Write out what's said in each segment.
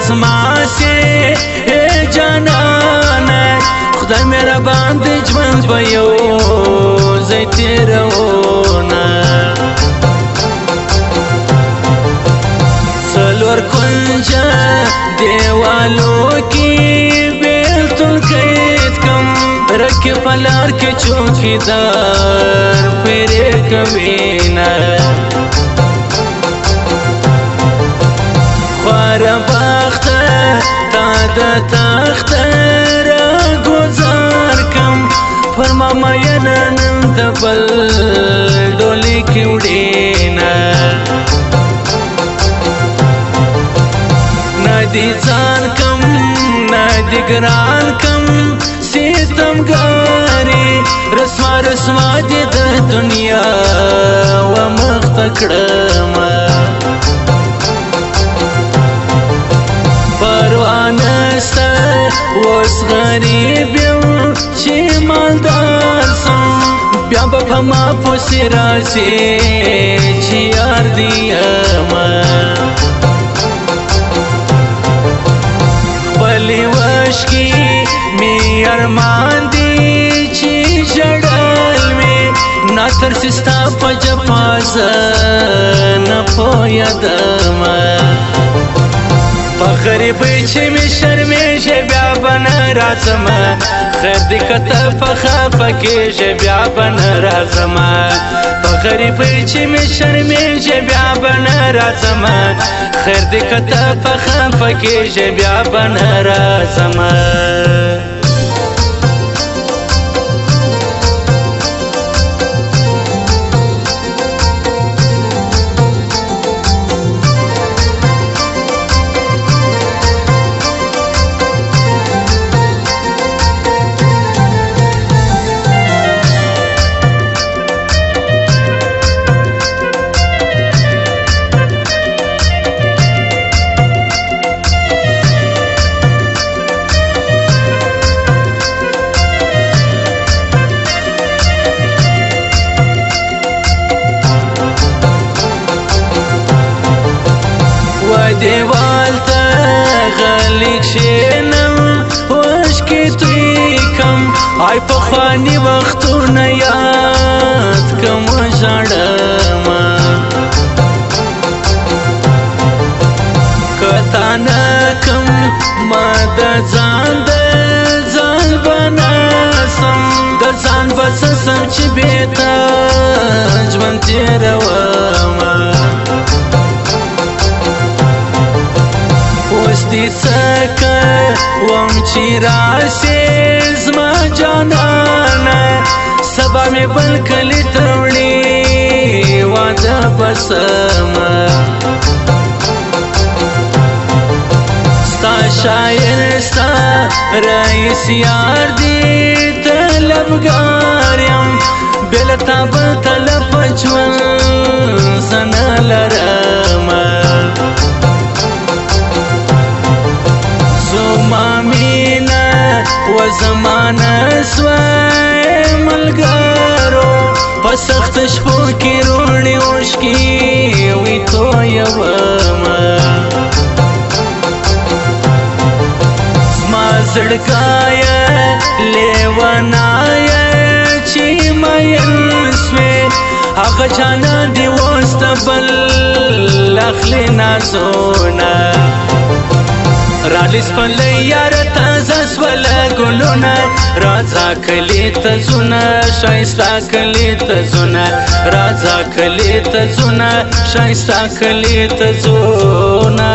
زماسي جانانه خدای مهربان دی ژوند به یو ځای تېروونه څلور کونجه دیوالو کې بیلتون قید کم رکې په لار کې چوکیدار پیرې کوینه خواره بخته تا د تخته را ګذار کم پر ما مینه نن د بل ډولۍ کې وړینه ندی ځان کم ندی ګران کم ستمګاري رسما رسما دې د دنیا و مخته کړم پروا نسته اوس غریب یم چې مالدار سم بیا به په ما پسې راځې چې یار دې یمه خپلې وشکې مې ارمان دی چې ژړل مې ناترسي ستا په جفا زه نه پوهېدمه په غریبۍ چې مې شرمېږې بیا به نه راځمه خیر دې که ته په خفه کېږې بیا به نه راځمه په غریبۍ چې مې شرمېږې بیا به نه راځمه خیر دې که ته په خفه کېږې بیا به نه راځمه دیوال ته غلی کښېنم اوښکې توی کم ای پخواني وختونه یاد کم وژاړمه که تا نه کم ما د ځان د ځان به نسم د ځان به څه سم چې بې تا ژوند تېرومه دې څکه وم چې راسې زما جانانه سبا مې بل کلي ته وړې واده به سمه ستا شاعر ستا رئیس یار دې طلبګار یم بې له تا بل طلب په ژوند زه نه لرمه مامینه و زمانه سوی ملګرو په سخت شپو کې روڼې اوښکې وي تویومه زما زړګایه لیونایه چې مین سوې هغه جانان دې اوس د بل اخلي نازونه رالیس پلی یار تازه سوله گلونه رازا کلی تزونه شایستا کلی تزونه رازا کلی تزونه شایستا کلی تزونه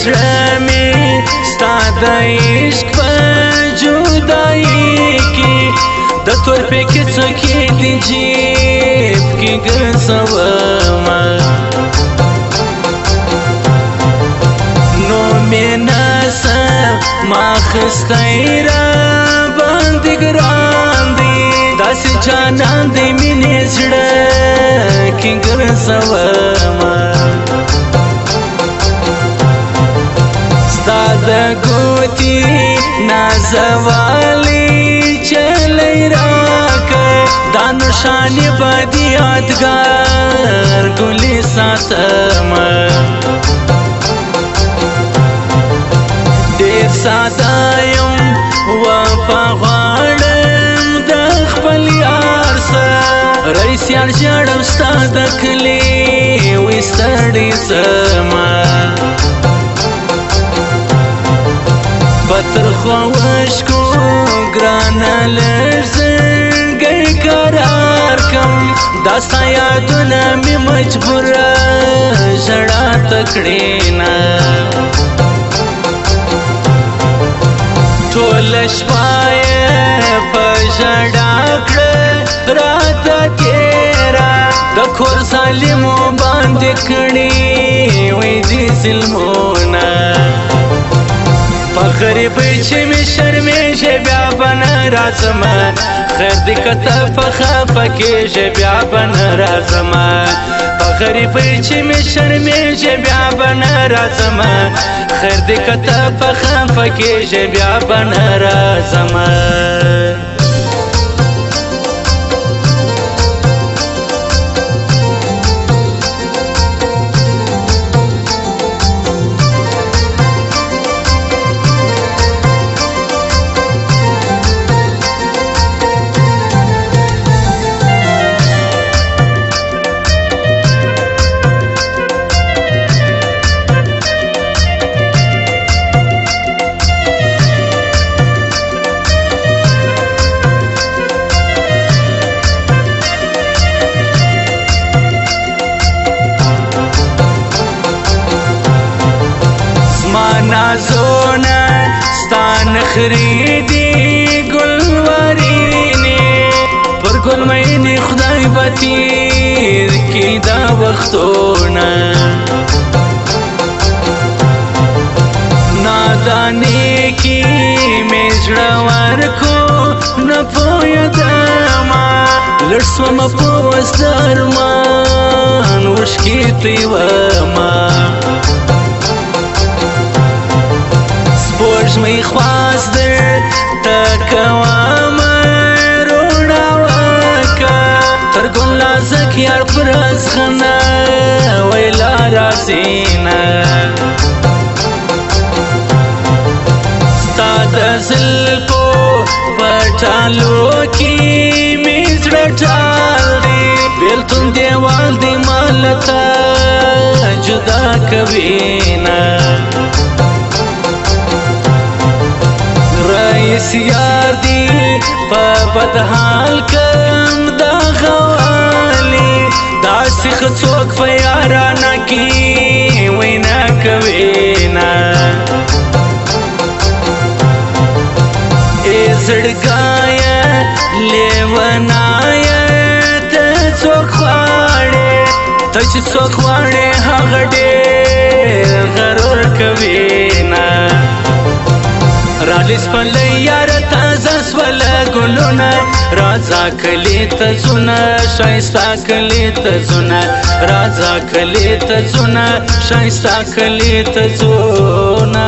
زړه مې ستا د عشق په جدایي د تور پکې څوکې دي جیب کې ګرځومه نو مې ناسم ما اخیستی را باندې ګران دی داسې جانان دی مینې زړه کې ګرځومه ستا د ګوتې نازوالی چلی راکړ دا نښانې به د یادګار ګلې ساتمه ډېر ساده یم وفا غواړم د خپل یار سره رئیس یار ژاړم ستا د کلي وی ستړې زما په ترخو وشکو ګرانه لږ زړګی قرار کم دا ستا یادونه مې مجبوره ژړا ته کړېنه ټوله شپه یې په ژړا کړه راته تېره د کور ظالمو باندې کړي وی دي ظلمونه په غریبۍ چې مې شرمېږې بیا به نه راځمه خیر دې که ته په خفه کېږې بیا به نه راځمه په غریبۍ چې مې شرمېږې بیا به نه راځمه خیر دې که ته په خفه کېږې بیا به نه راځمه نازونه ستا نخرې دي ګلورینې پر ګل مینې خدای به تېر کړي دا وختونه نادانې کې مې زړه ورکو نه پوهېدمه لږ سومه په وس د ارمان اوښکې تویومه سپوږمۍ خواست درته کومه روڼه وکړه تر ګل نازک یار پر ازغنه ویلا راځینه ستا د زلفو په ټالو کې مې زړه ټال دی بېلتون دیوال دی ما له تا جدا کوینه رئیس یار دی په بد حال کم دا غوالی داسې ښه څوک په یارانه کې وی نه کوینه ای زړګایه لیونایه ته څوک غواړې ته چې څوک غواړې هغه ډېر غرور کوینه رالیس پلی یار تازه سوله ګلونه راځه کلي ته ځونه ښایسته کلي ته ځونه راځه کلي ته ځونه ښایسته کلي ته ځونه